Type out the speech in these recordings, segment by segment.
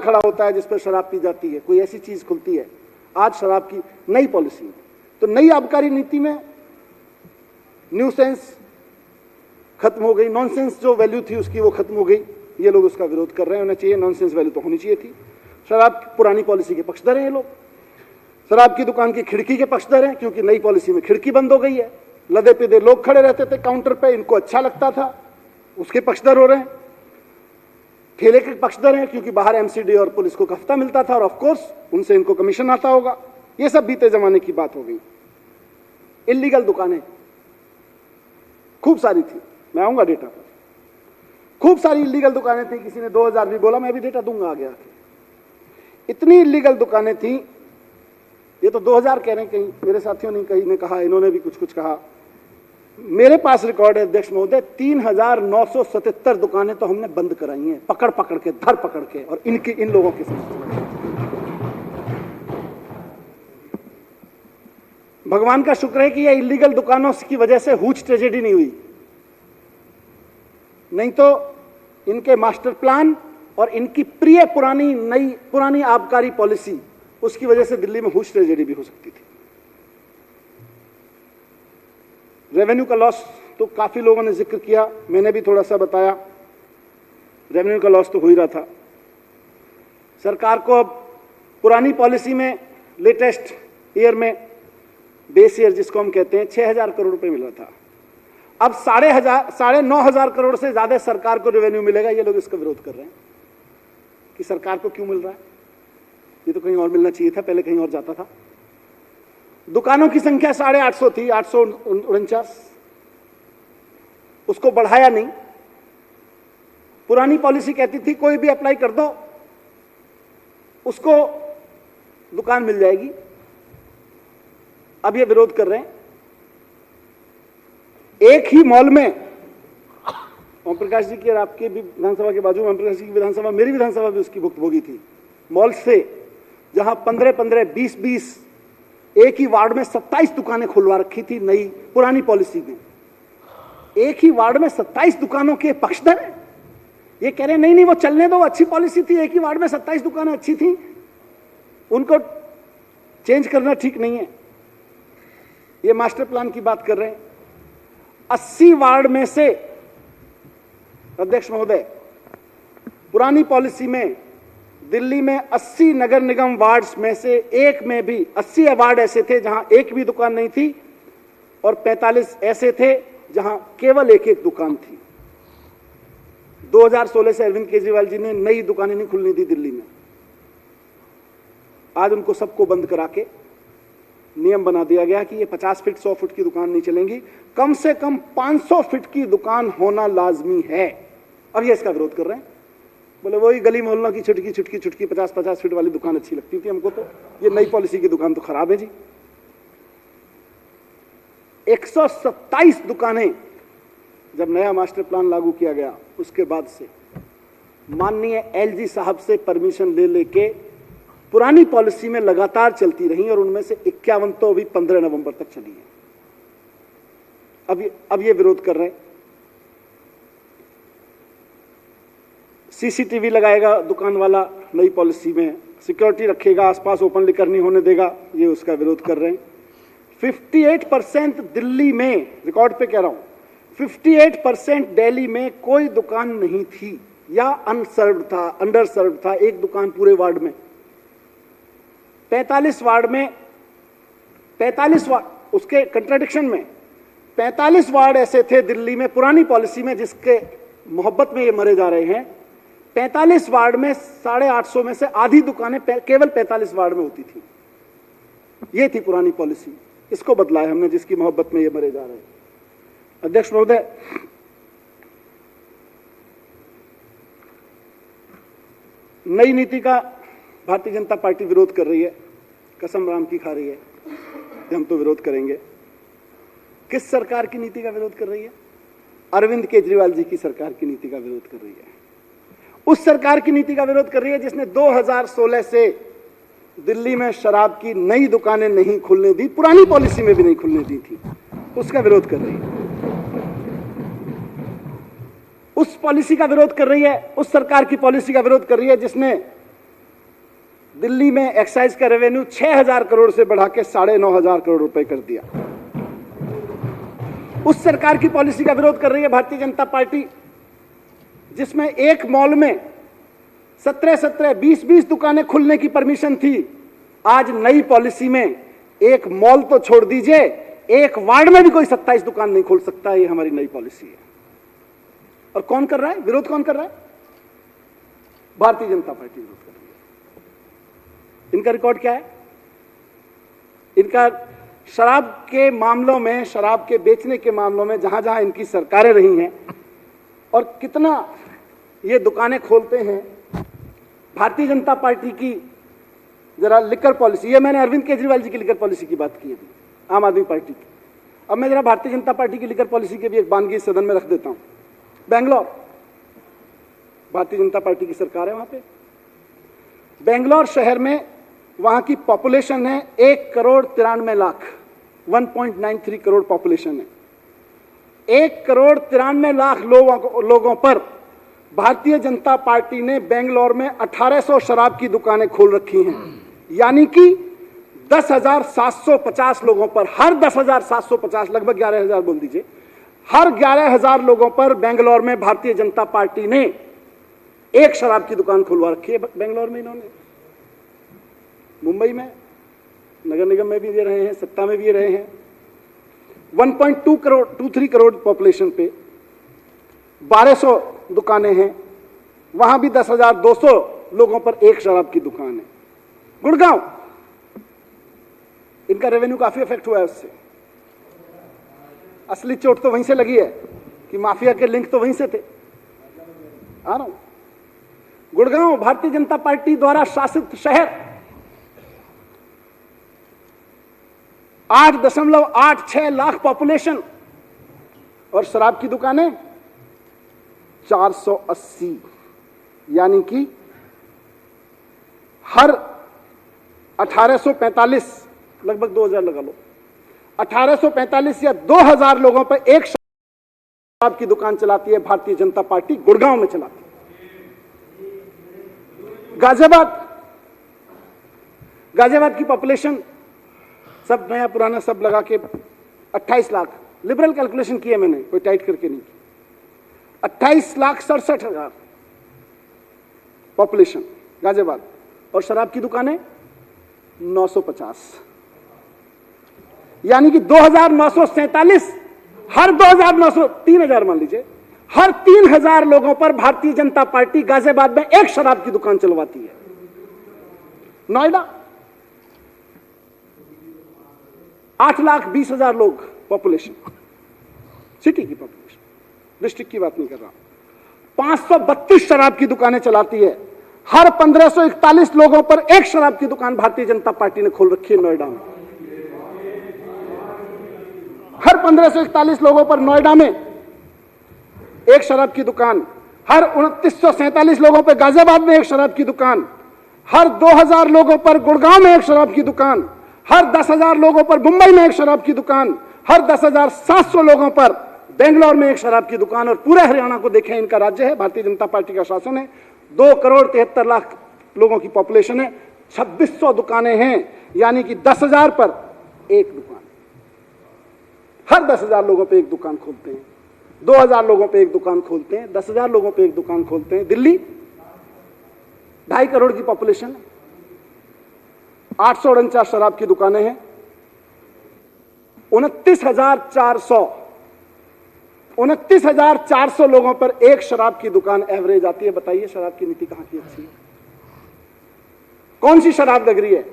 खड़ा होता है जिस पर शराब पी जाती है, कोई ऐसी चीज खुलती है। आज शराब की नई पॉलिसी में, तो नई आबकारी नीति में न्यूसेंस खत्म हो गई, नॉनसेंस जो वैल्यू थी उसकी वो खत्म हो गई। ये लोग उसका विरोध कर रहे हैं, उन्हें चाहिए नॉनसेंस वैल्यू तो होनी चाहिए थी। शराब की पुरानी पॉलिसी के पक्षधर हैं ये लोग। शराब की दुकान की खिड़की के पक्षधर हैं, क्योंकि नई पॉलिसी में खिड़की बंद हो गई है। लदे पिदे लोग खड़े रहते थे काउंटर पे, इनको अच्छा लगता था, उसके पक्षधर हो रहे हैं। ठेले के पक्षधर हैं, क्योंकि बाहर एमसीडी और पुलिस को हफ्ता मिलता था और ऑफ कोर्स उनसे इनको कमीशन आता होगा। ये सब बीते जमाने की बात हो गई। इल्लीगल दुकानें खूब सारी थी, मैं आऊंगा डेटा पर। खूब सारी इल्लीगल दुकानें थी, किसी ने 2000 भी बोला, मैं भी डेटा दूंगा आगे आके। इतनी इल्लीगल दुकानें थी, ये तो 2000 कह रहे हैं, कहीं मेरे साथियों ने कहीं ने कहा, इन्होंने भी कुछ कुछ कहा। मेरे पास रिकॉर्ड है अध्यक्ष महोदय, 3977 दुकानें तो हमने बंद कराई हैं, पकड़ पकड़ के, धर पकड़ के, और इन लोगों के साथ। भगवान का शुक्र है कि ये इल्लीगल दुकानों की वजह से हुज ट्रेजेडी नहीं हुई, नहीं तो इनके मास्टर प्लान और इनकी प्रिय पुरानी आबकारी पॉलिसी, उसकी वजह से दिल्ली में हुज ट्रेजेडी भी हो सकती थी। रेवेन्यू का लॉस तो काफी लोगों ने जिक्र किया, मैंने भी थोड़ा सा बताया। रेवेन्यू का लॉस तो हो ही रहा था। सरकार को अब पुरानी पॉलिसी में लेटेस्ट ईयर में, बेस ईयर जिसको हम कहते हैं, 6000 करोड़ रुपए मिल रहा था। अब 9,500 करोड़ से ज्यादा सरकार को रेवेन्यू मिलेगा। ये लोग इसका विरोध कर रहे हैं कि सरकार को क्यों मिल रहा है, ये तो कहीं और मिलना चाहिए था, पहले कहीं और जाता था। दुकानों की संख्या 850 थी, 849, उसको बढ़ाया नहीं। पुरानी पॉलिसी कहती थी कोई भी अप्लाई कर दो उसको दुकान मिल जाएगी। अब ये विरोध कर रहे हैं। एक ही मॉल में, ओम प्रकाश जी की और आपके भी विधानसभा के बाजू में ओम प्रकाश जी की विधानसभा, मेरी विधानसभा भी उसकी भुक्तभोगी थी। मॉल से जहां 15-15, 20-20, एक ही वार्ड में 27 दुकानें खुलवा रखी थी नई पुरानी पॉलिसी में। एक ही वार्ड में 27 दुकानों के पक्षधर हैं। ये कह रहे नहीं वो चलने दो, अच्छी पॉलिसी थी, एक ही वार्ड में 27 दुकानें अच्छी थी, उनको चेंज करना ठीक नहीं है। ये मास्टर प्लान की बात कर रहे हैं। 80 वार्ड में से अध्यक्ष महोदय, पुरानी पॉलिसी में दिल्ली में 80 नगर निगम वार्ड्स में से एक में भी 80 वार्ड ऐसे थे जहां एक भी दुकान नहीं थी, और 45 ऐसे थे जहां केवल एक एक दुकान थी। 2016 से अरविंद केजरीवाल जी ने नई दुकानें नहीं खुलने दी दिल्ली में। आज उनको सबको बंद करा के नियम बना दिया गया कि ये 50 फीट 100 फीट की दुकान नहीं चलेंगी, कम से कम 500 फीट की दुकान होना लाजमी है। अब ये इसका विरोध कर रहे हैं। बोले वही गली मोहल्लों की छुटकी 50-50 फीट वाली दुकान अच्छी लगती थी हमको, तो ये नई पॉलिसी की दुकान तो खराब है जी। 127 दुकानें जब नया मास्टर प्लान लागू किया गया उसके बाद से माननीय एलजी साहब से परमिशन ले लेके पुरानी पॉलिसी में लगातार चलती रही, और उनमें से 51 तो अभी 15 नवंबर तक चली है। अब ये विरोध कर रहे हैं। सीसीटीवी लगाएगा दुकान वाला नई पॉलिसी में, सिक्योरिटी रखेगा, आसपास ओपन लिकर नहीं होने देगा, ये उसका विरोध कर रहे हैं। 58% दिल्ली में, रिकॉर्ड पे कह रहा हूं, 58% दिल्ली में कोई दुकान नहीं थी या अनसर्व्ड था, अंडरसर्व्ड था, एक दुकान पूरे वार्ड में। 45 वार्ड में 45 वार्ड, उसके कंट्राडिक्शन में 45 वार्ड ऐसे थे दिल्ली में पुरानी पॉलिसी में जिसके मोहब्बत में ये मरे जा रहे हैं। 45 वार्ड में 850 में से आधी दुकानें केवल 45 वार्ड में होती थी। ये थी पुरानी पॉलिसी, इसको बदला है हमने जिसकी मोहब्बत में ये मरे जा रहे हैं। अध्यक्ष महोदय, नई नीति का भारतीय जनता पार्टी विरोध कर रही है, कसम राम की खा रही है कि हम तो विरोध करेंगे। किस सरकार की नीति का विरोध कर रही है? अरविंद केजरीवाल जी की सरकार की नीति का विरोध कर रही है। उस सरकार की नीति का विरोध कर रही है जिसने 2016 से दिल्ली में शराब की नई दुकानें नहीं खुलने दी, पुरानी पॉलिसी में भी नहीं खुलने दी थी, उसका विरोध कर रही है। उस पॉलिसी का विरोध कर रही है, उस सरकार की पॉलिसी का विरोध कर रही है जिसने दिल्ली में एक्साइज का रेवेन्यू 6,000 करोड़ से बढ़ा के 9,500 करोड़ रुपए कर दिया। उस सरकार की पॉलिसी का विरोध कर रही है भारतीय जनता पार्टी, जिसमें एक मॉल में 17-17, 20-20 दुकानें खुलने की परमिशन थी। आज नई पॉलिसी में एक मॉल तो छोड़ दीजिए, एक वार्ड में भी कोई 27 दुकान नहीं खोल सकता। ये हमारी नई पॉलिसी है। और कौन कर रहा है विरोध? कौन कर रहा है? भारतीय जनता पार्टी विरोध कर रही है। इनका रिकॉर्ड क्या है? इनका शराब के मामलों में, शराब के बेचने के मामलों में जहां जहां इनकी सरकारें रही हैं और कितना ये दुकानें खोलते हैं। भारतीय जनता पार्टी की जरा लिकर पॉलिसी, ये मैंने अरविंद केजरीवाल जी की लिकर पॉलिसी की बात की है, आम आदमी पार्टी की। अब मैं जरा भारतीय जनता पार्टी की लिकर पॉलिसी की भी एक बानगी सदन में रख देता हूं। बेंगलोर, भारतीय जनता पार्टी की सरकार है वहां पे। बेंगलोर शहर में वहां की पॉपुलेशन है 1,93,00,000, 1.93 करोड़ पॉपुलेशन है। 1,93,00,000 लोगों पर भारतीय जनता पार्टी ने बेंगलोर में 1,800 शराब की दुकानें खोल रखी हैं। यानी कि 10,750 लोगों पर, हर 10,750, लगभग 11,000 बोल दीजिए, हर 11,000 लोगों पर बेंगलोर में भारतीय जनता पार्टी ने एक शराब की दुकान खुलवा रखी है। बेंगलोर में इन्होंने, मुंबई में, नगर निगम में भी दे रहे हैं, सत्ता में भी रहे हैं। 1.23 करोड़ पॉपुलेशन पे 1,200 दुकानें हैं, वहां भी 10,200 लोगों पर एक शराब की दुकान है। गुड़गांव, इनका रेवेन्यू काफी इफेक्ट हुआ है उससे। असली चोट तो वहीं से लगी है कि माफिया के लिंक तो वहीं से थे। आ रहा हूं। गुड़गांव भारतीय जनता पार्टी द्वारा शासित शहर, 8.86 लाख पॉपुलेशन और शराब की दुकानें 480, यानी कि हर 1845, लगभग 2,000 लगा लो, 1845 या 2,000 लोगों पर एक शराब की दुकान चलाती है भारतीय जनता पार्टी, गुड़गांव में चलाती है। गाजियाबाद की पॉपुलेशन, सब नया पुराना सब लगा के 28 लाख, लिबरल कैलकुलेशन की है मैंने, कोई टाइट करके नहीं, 28,67,000 पॉपुलेशन गाजियाबाद, और शराब की दुकानें 950, यानी कि 2,947, हर 2,900, 3,000 मान लीजिए, हर 3,000 लोगों पर भारतीय जनता पार्टी गाजियाबाद में एक शराब की दुकान चलवाती है। नोएडा 8,20,000 लोग पॉपुलेशन, सिटी की पॉपुलेशन, डिस्ट्रिक्ट की बात नहीं कर रहा। 532 शराब की दुकानें चलाती है, हर 1,541 लोगों पर एक शराब की दुकान भारतीय जनता पार्टी ने खोल रखी है नोएडा में। हर 1,541 लोगों पर नोएडा में एक शराब की दुकान, हर 2,947 लोगों पर गाजियाबाद में एक शराब की दुकान, हर 2,000 लोगों पर गुड़गांव में एक शराब की दुकान, हर 10,000 लोगों पर मुंबई में एक शराब की दुकान, हर 10,700 लोगों पर बेंगलोर में एक शराब की दुकान। और पूरे हरियाणा को देखें, इनका राज्य है, भारतीय जनता पार्टी का शासन है, 2,73,00,000 लोगों की पॉपुलेशन है, 2,600 दुकानें हैं, यानी कि 10,000 पर एक दुकान, हर 10,000 लोगों पे एक दुकान खोलते हैं, 2,000 लोगों पे एक दुकान खोलते हैं, 10,000 लोगों पे एक दुकान खोलते हैं। दिल्ली 2.5 करोड़ की पॉपुलेशन है, 849 शराब की दुकानें हैं, 29,400 लोगों पर एक शराब की दुकान एवरेज आती है। बताइए शराब की नीति कहां की अच्छी है? कौन सी शराब लग रही है?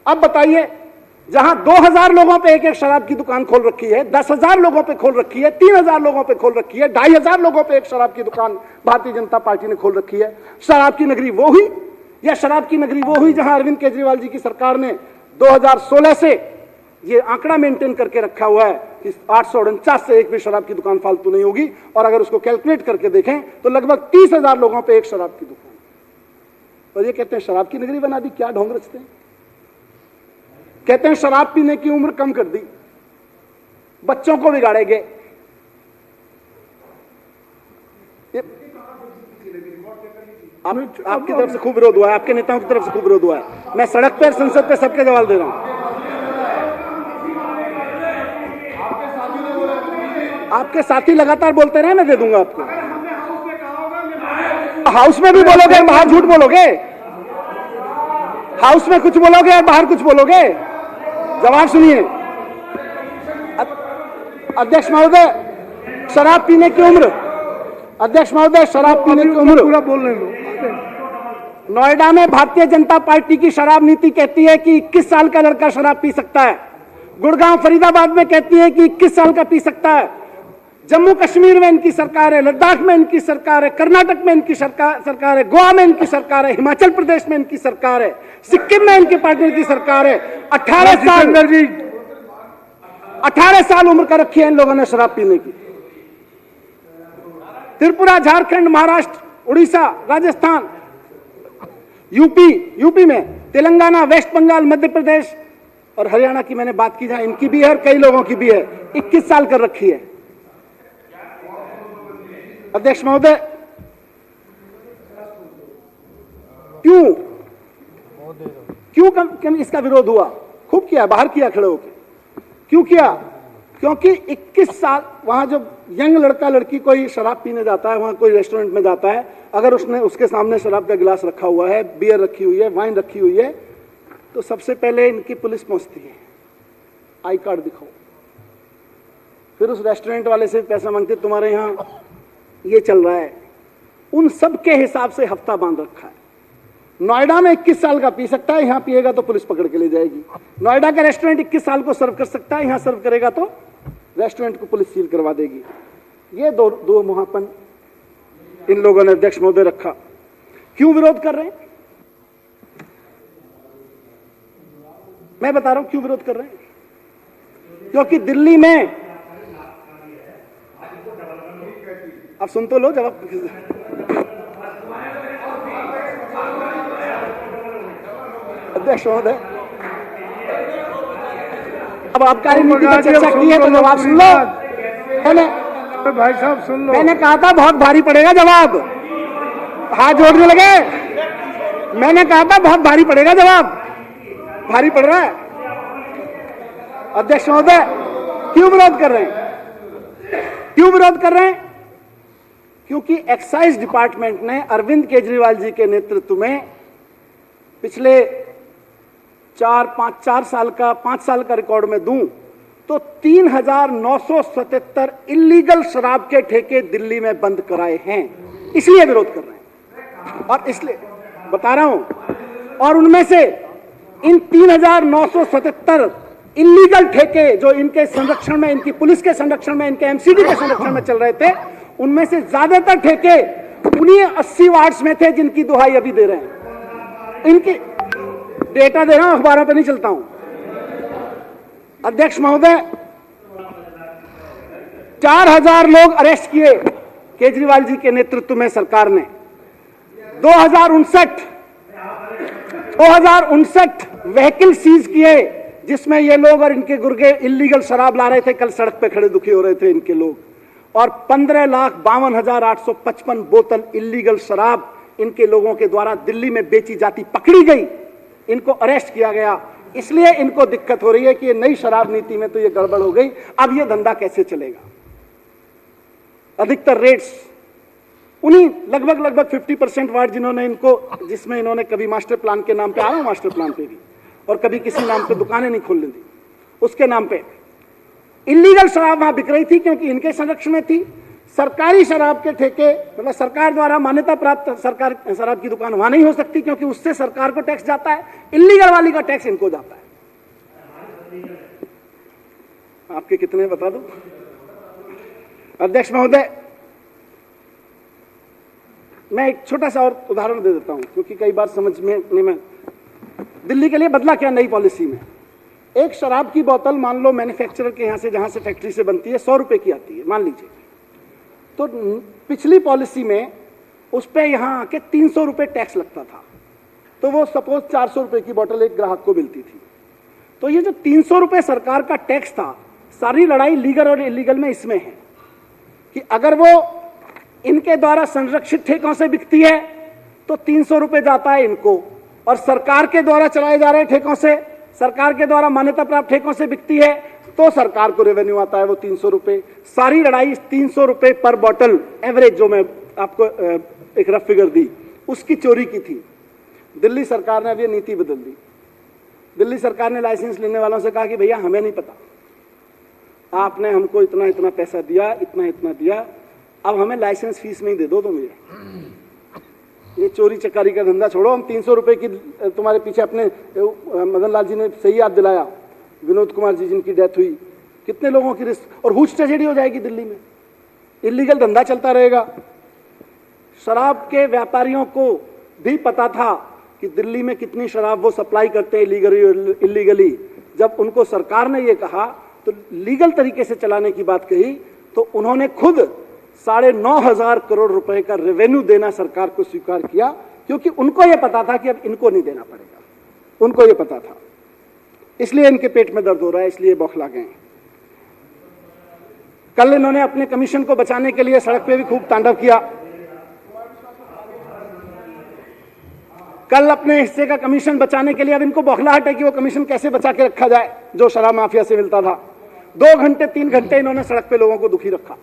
अब बताइए, जहां 2,000 लोगों पे एक शराब की दुकान खोल रखी है, 10,000 लोगों पे खोल रखी है, 3,000 लोगों पे खोल रखी है, 2,500 लोगों पे एक शराब की दुकान भारतीय जनता पार्टी ने खोल रखी है। शराब की नगरी वो हुई, या शराब की नगरी वो हुई जहां अरविंद केजरीवाल जी की सरकार ने 2016 से ये आंकड़ा मेंटेन करके रखा हुआ है कि 849 से एक भी शराब की दुकान फालतू नहीं होगी, और अगर उसको कैलकुलेट करके देखें तो लगभग 30,000 लोगों पे एक शराब की दुकान। और ये कहते हैं शराब की नगरी बना दी। क्या ढोंग रचते हैं? कहते हैं शराब पीने की उम्र कम कर दी, बच्चों को बिगाड़ेंगे। आपकी तरफ से खूब विरोध हुआ है, आपके नेताओं की तरफ से खूब विरोध हुआ है। मैं सड़क पे, संसद पे सबके जवाब दे रहा हूं। आपके साथी लगातार बोलते रहे, मैं दे दूंगा आपको। हाउस में भी बोलोगे, बाहर झूठ बोलोगे। हाउस में कुछ बोलोगे और बाहर कुछ बोलोगे। जवाब सुनिए। अध्यक्ष महोदय, शराब पीने की उम्र, अध्यक्ष महोदय, शराब पीने की उम्र पूरा बोलने दो। नोएडा में भारतीय जनता पार्टी की शराब नीति कहती है कि 21 साल का लड़का शराब पी सकता है। गुड़गांव, फरीदाबाद में कहती है कि 21 साल का पी सकता है। जम्मू कश्मीर में इनकी सरकार है, लद्दाख में इनकी सरकार है, कर्नाटक में इनकी सरकार है, गोवा में इनकी सरकार है, हिमाचल प्रदेश में इनकी सरकार है, सिक्किम में इनकी पार्टी की सरकार है। 18 साल उम्र का रखी है इन लोगों ने शराब पीने की। त्रिपुरा, झारखंड, महाराष्ट्र, उड़ीसा, राजस्थान, यूपी में, तेलंगाना, वेस्ट बंगाल, मध्य प्रदेश और हरियाणा की मैंने बात की, जहां इनकी भी है और कई लोगों की भी है, 21 साल कर रखी है। अध्यक्ष महोदय, क्यों इसका विरोध हुआ? खूब किया, बाहर किया खड़े होकर। क्यों किया? क्योंकि 21 साल, वहां जब यंग लड़का लड़की कोई शराब पीने जाता है, वहां कोई रेस्टोरेंट में जाता है, अगर उसके सामने शराब का गिलास रखा हुआ है, बियर रखी हुई है, वाइन रखी हुई है, तो सबसे पहले इनकी पुलिस पहुंचती है, आई कार्ड दिखाओ। फिर उस रेस्टोरेंट वाले से पैसा मांगते, तुम्हारे यहां ये चल रहा है। उन सब के हिसाब से हफ्ता बांध रखा है। नोएडा में 21 साल का पी सकता है, यहां पिएगा तो पुलिस पकड़ के ले जाएगी। नोएडा का रेस्टोरेंट 21 साल को सर्व कर सकता है, यहां सर्व करेगा तो रेस्टोरेंट को पुलिस सील करवा देगी। ये दो मुहापन इन लोगों ने अध्यक्ष महोदय रखा। क्यों विरोध कर रहे हैं? मैं बता रहा हूं क्यों विरोध कर रहे हैं। क्योंकि दिल्ली में, आप सुन तो लो जवाब। अध्यक्ष महोदय, अब आबकारी नीति पर चर्चा की है तो जवाब सुन लो। भाई साहब सुन लो, मैंने कहा था बहुत भारी पड़ेगा जवाब। हाथ जोड़ने लगे। मैंने कहा था बहुत भारी पड़ेगा जवाब। भारी पड़ रहा है। अध्यक्ष महोदय, क्यों विरोध कर रहे हैं? क्यों विरोध कर रहे हैं? क्योंकि एक्साइज डिपार्टमेंट ने अरविंद केजरीवाल जी के नेतृत्व में पिछले 5 साल का रिकॉर्ड में दूं तो 3,977 इलीगल शराब के ठेके दिल्ली में बंद कराए हैं। इसलिए विरोध कर रहे हैं और इसलिए बता रहा हूं। और उनमें से इन 3,977 इलीगल ठेके जो इनके संरक्षण में, इनकी पुलिस के संरक्षण में, इनके एमसीडी के संरक्षण में चल रहे थे, उनमें से ज्यादातर ठेके उन्हीं 80 वार्ड्स में थे जिनकी दुहाई अभी दे रहे हैं। इनकी डेटा दे रहा हूं, अखबारों पे नहीं चलता हूं। अध्यक्ष महोदय, 4,000 लोग अरेस्ट किए केजरीवाल जी के नेतृत्व में सरकार ने। 2059 व्हीकल सीज किए जिसमें ये लोग और इनके गुर्गे इलीगल शराब ला रहे थे। कल सड़क पे खड़े दुखी हो रहे थे इनके लोग। और 15,52,855 बोतल इलीगल शराब इनके लोगों के द्वारा दिल्ली में बेची जाती पकड़ी गई। इनको अरेस्ट किया गया। इसलिए इनको दिक्कत हो रही है कि ये नई शराब नीति में तो ये गड़बड़ हो गई, अब ये धंधा कैसे चलेगा। अधिकतर रेट्स उन्हीं लगभग 50% वार्ड जिन्होंने इनको, जिसमें इन्होंने कभी मास्टर प्लान के नाम पे आया, मास्टर प्लान पे भी, और कभी किसी नाम पे दुकानें नहीं खोलने दी, उसके नाम पे इलीगल शराब वहां बिक रही थी क्योंकि इनके संरक्षण में थी। सरकारी शराब के ठेके, मतलब सरकार द्वारा मान्यता प्राप्त सरकार शराब की दुकान वहां नहीं हो सकती क्योंकि उससे सरकार को टैक्स जाता है। इलीगल वाली का टैक्स इनको जाता है। आपके कितने बता दो। अध्यक्ष महोदय, मैं एक छोटा सा और उदाहरण दे देता हूं क्योंकि कई बार समझ में नहीं। दिल्ली के लिए बदला क्या नई पॉलिसी में? एक शराब की बोतल मान लो मैन्युफैक्चरर के यहां से, जहां से फैक्ट्री से बनती है, 100 रुपए की आती है मान लीजिए। तो पिछली पॉलिसी में उस पे यहां आके 300 रुपए टैक्स लगता था, तो वो सपोज 400 रुपए की बोतल एक ग्राहक को मिलती थी। तो ये जो 300 रुपए सरकार का टैक्स था, सारी लड़ाई लीगल और इलीगल में इसमें है कि अगर वो इनके द्वारा संरक्षित ठेकों से बिकती है तो 300 रुपए जाता है इनको, और सरकार के द्वारा चलाए जा रहे ठेकों से, सरकार के द्वारा मान्यता प्राप्त ठेकों से बिकती है तो सरकार को रेवेन्यू आता है वो 300 रुपए। सारी लड़ाई 300 रुपए पर बॉटल एवरेज, जो मैं आपको एक रफ फिगर दी, उसकी चोरी की थी। दिल्ली सरकार ने अब ये नीति बदल दी। दिल्ली सरकार ने लाइसेंस लेने वालों से कहा कि भैया हमें नहीं पता, आपने हमको इतना इतना पैसा दिया, इतना इतना दिया, अब हमें लाइसेंस फीस में ही दे दो तुम ये चोरी चकारी का धंधा छोड़ो, हम 300 रुपए की तुम्हारे पीछे। अपने मदन लाल जी ने सही याद दिलाया, विनोद कुमार जी जिनकी डेथ हुई, कितने लोगों की रिस्क और हुच ट्रेजेडी हो जाएगी दिल्ली में, इलीगल धंधा चलता रहेगा। शराब के व्यापारियों को भी पता था कि दिल्ली में कितनी शराब वो सप्लाई करते हैं इलीगली। जब उनको सरकार ने ये कहा तो लीगल तरीके से चलाने की बात कही तो उन्होंने खुद 9,500 करोड़ रुपए का रेवेन्यू देना सरकार को स्वीकार किया, क्योंकि उनको यह पता था कि अब इनको नहीं देना पड़ेगा, उनको यह पता था। इसलिए इनके पेट में दर्द हो रहा है, इसलिए बौखला गए। कल इन्होंने अपने कमीशन को बचाने के लिए सड़क पे भी खूब तांडव किया। कल अपने हिस्से का कमीशन बचाने के लिए अब इनको बौखलाहट है कि वो कमीशन कैसे बचा के रखा जाए जो शराब माफिया से मिलता था। 2 घंटे 3 घंटे इन्होंने सड़क पे लोगों को दुखी रखा।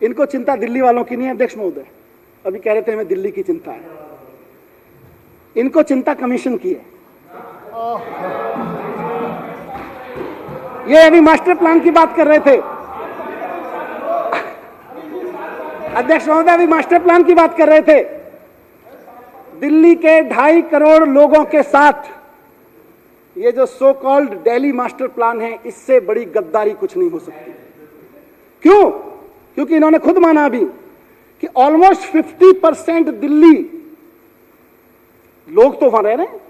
इनको चिंता दिल्ली वालों की नहीं है अध्यक्ष महोदय, अभी कह रहे थे हमें दिल्ली की चिंता है, इनको चिंता कमीशन की है। ये अभी मास्टर प्लान की बात कर रहे थे अध्यक्ष महोदय, अभी मास्टर प्लान की बात कर रहे थे। दिल्ली के 2.5 करोड़ लोगों के साथ ये जो so called Delhi master plan है, इससे बड़ी गद्दारी कुछ नहीं हो सकती। क्यों? क्योंकि इन्होंने खुद माना अभी कि ऑलमोस्ट 50% दिल्ली लोग तो वहां रह रहे हैं,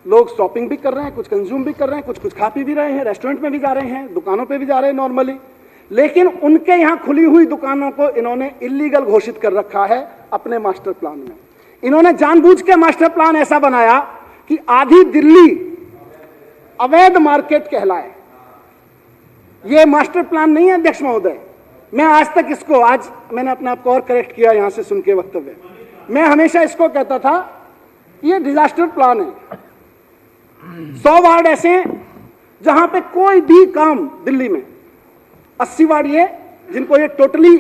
लोग शॉपिंग भी कर रहे हैं, कुछ कंज्यूम भी कर रहे हैं, कुछ खा पी भी रहे हैं, रेस्टोरेंट में भी जा रहे हैं, दुकानों पे भी जा रहे हैं नॉर्मली, लेकिन उनके यहां खुली हुई दुकानों को इन्होंने इलीगल घोषित कर रखा है अपने मास्टर प्लान में। इन्होंने जानबूझ के मास्टर प्लान ऐसा बनाया कि आधी दिल्ली अवैध मार्केट कहलाए। यह मास्टर प्लान नहीं है अध्यक्ष महोदय। मैं आज तक इसको, आज मैंने अपने आप को और करेक्ट किया यहां से सुन के वक्तव्य, मैं हमेशा इसको कहता था ये डिजास्टर प्लान है। 100 वार्ड ऐसे हैं जहां पे कोई भी काम दिल्ली में, 80 वार्ड ये जिनको ये टोटली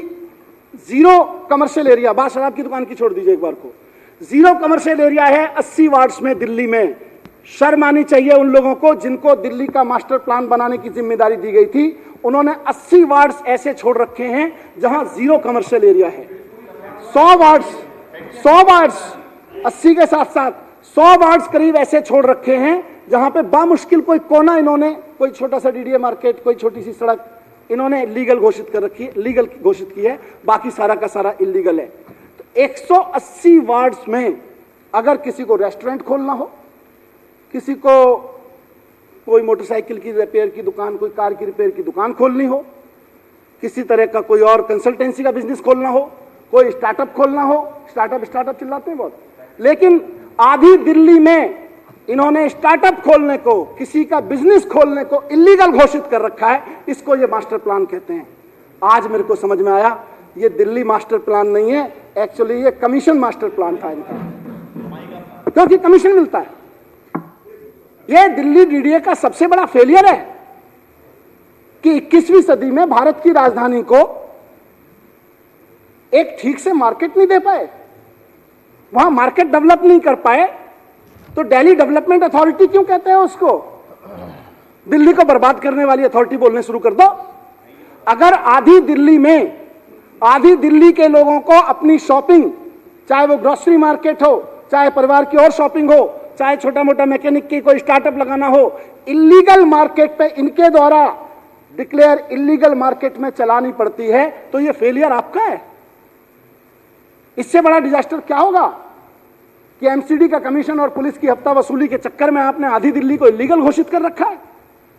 जीरो कमर्शियल एरिया, बात शराब की दुकान की छोड़ दीजिए एक बार को, जीरो कमर्शियल एरिया है 80 वार्ड्स में दिल्ली में। शर्म आनी चाहिए उन लोगों को जिनको दिल्ली का मास्टर प्लान बनाने की जिम्मेदारी दी गई थी। उन्होंने 80 वार्ड्स ऐसे छोड़ रखे हैं जहां जीरो कमर्शियल एरिया है। 100 वार्ड्स 80 के साथ साथ 100 वार्ड्स करीब ऐसे छोड़ रखे हैं जहां पे बामुश्किल कोई कोना इन्होंने, कोई छोटा सा डीडीए मार्केट, कोई छोटी सी सड़क इन्होंने लीगल घोषित कर रखी है, लीगल घोषित की है, बाकी सारा का सारा इलीगल है। तो 180 वार्ड्स में अगर किसी को रेस्टोरेंट खोलना हो, किसी को कोई मोटरसाइकिल की रिपेयर की दुकान, कोई कार की रिपेयर की दुकान खोलनी हो, किसी तरह का कोई और कंसल्टेंसी का बिजनेस खोलना हो, कोई स्टार्टअप खोलना हो, स्टार्टअप चिल्लाते हैं बहुत, लेकिन आधी दिल्ली में इन्होंने स्टार्टअप खोलने को, किसी का बिजनेस खोलने को इलीगल घोषित कर रखा है। इसको ये मास्टर प्लान कहते हैं। आज मेरे को समझ में आया ये दिल्ली मास्टर प्लान नहीं है, एक्चुअली ये कमीशन मास्टर प्लान था इनका, क्योंकि कमीशन मिलता है। ये दिल्ली डीडीए का सबसे बड़ा फेलियर है कि 21वीं सदी में भारत की राजधानी को एक ठीक से मार्केट नहीं दे पाए, वहां मार्केट डेवलप नहीं कर पाए, तो दिल्ली डेवलपमेंट अथॉरिटी क्यों कहते हैं उसको? दिल्ली को बर्बाद करने वाली अथॉरिटी बोलने शुरू कर दो। अगर आधी दिल्ली में, आधी दिल्ली के लोगों को अपनी शॉपिंग, चाहे वो ग्रोसरी मार्केट हो, चाहे परिवार की और शॉपिंग हो, चाहे छोटा मोटा मैकेनिक की कोई स्टार्टअप लगाना हो, इलीगल मार्केट पे इनके द्वारा डिक्लेयर इलीगल मार्केट में चलानी पड़ती है, तो ये फेलियर आपका है। इससे बड़ा डिजास्टर क्या होगा कि एमसीडी का कमीशन और पुलिस की हफ्ता वसूली के चक्कर में आपने आधी दिल्ली को इलीगल घोषित कर रखा है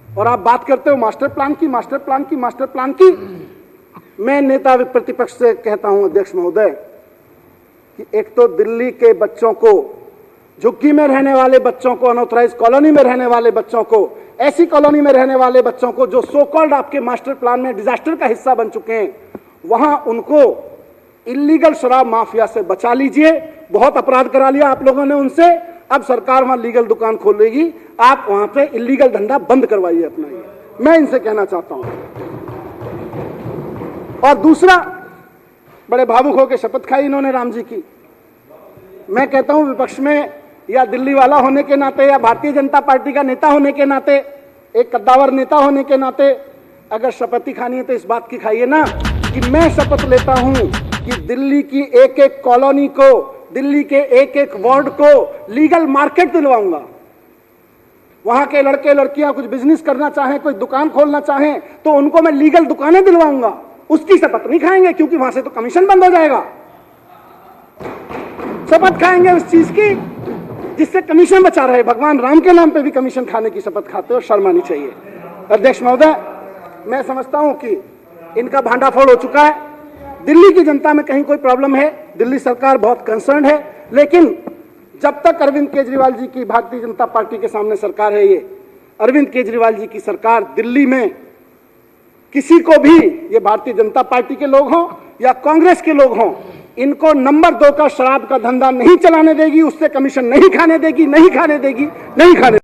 और आप बात करते हो मास्टर प्लान की, मास्टर प्लान की, मास्टर प्लान की। मैं नेता प्रतिपक्ष से कहता हूं अध्यक्ष महोदय कि एक तो दिल्ली के बच्चों को, झुग्गी में रहने वाले बच्चों को, अनऑथराइज कॉलोनी में रहने वाले बच्चों को, ऐसी कॉलोनी में रहने वाले बच्चों को जो सो कॉल्ड आपके मास्टर प्लान में डिजास्टर का हिस्सा बन चुके हैं, वहां उनको इलीगल शराब माफिया से बचा लीजिए। बहुत अपराध करा लिया आप लोगों ने उनसे, अब सरकार वहां लीगल दुकान खोलेगी, आप वहां पे इलीगल धंधा बंद करवाइए अपना। ये मैं इनसे कहना चाहता हूं। और दूसरा, बड़े भावुक होकर शपथ खाई इन्होंने राम जी की। मैं कहता हूं विपक्ष में या दिल्ली वाला होने के नाते या भारतीय जनता पार्टी का नेता होने के नाते, एक कद्दावर नेता होने के नाते, अगर शपथ ही खानी है तो इस बात की खाइए ना कि मैं शपथ लेता हूं कि दिल्ली की एक एक कॉलोनी को, दिल्ली के एक एक वार्ड को लीगल मार्केट दिलवाऊंगा। वहां के लड़के लड़कियां कुछ बिजनेस करना चाहें, कोई दुकान खोलना चाहें, तो उनको मैं लीगल दुकानें दिलवाऊंगा। उसकी शपथ नहीं खाएंगे क्योंकि वहां से तो कमीशन बंद हो जाएगा। शपथ खाएंगे उस चीज की जिससे कमीशन बचा रहे। भगवान राम के नाम पे भी कमीशन खाने की शपथ खाते हो, शर्म आनी चाहिए। अध्यक्ष महोदय, मैं समझता हूं कि इनका भांडाफोड़ हो चुका है। दिल्ली की जनता में कहीं कोई प्रॉब्लम है, दिल्ली सरकार बहुत कंसर्न है, लेकिन जब तक अरविंद केजरीवाल जी की भारतीय जनता पार्टी के सामने सरकार है, ये अरविंद केजरीवाल जी की सरकार दिल्ली में किसी को भी, ये भारतीय जनता पार्टी के लोग हों या कांग्रेस के लोग हों, इनको नंबर 2 का शराब का धंधा नहीं चलाने देगी, उससे कमीशन नहीं खाने देगी, नहीं खाने देगी, नहीं खाने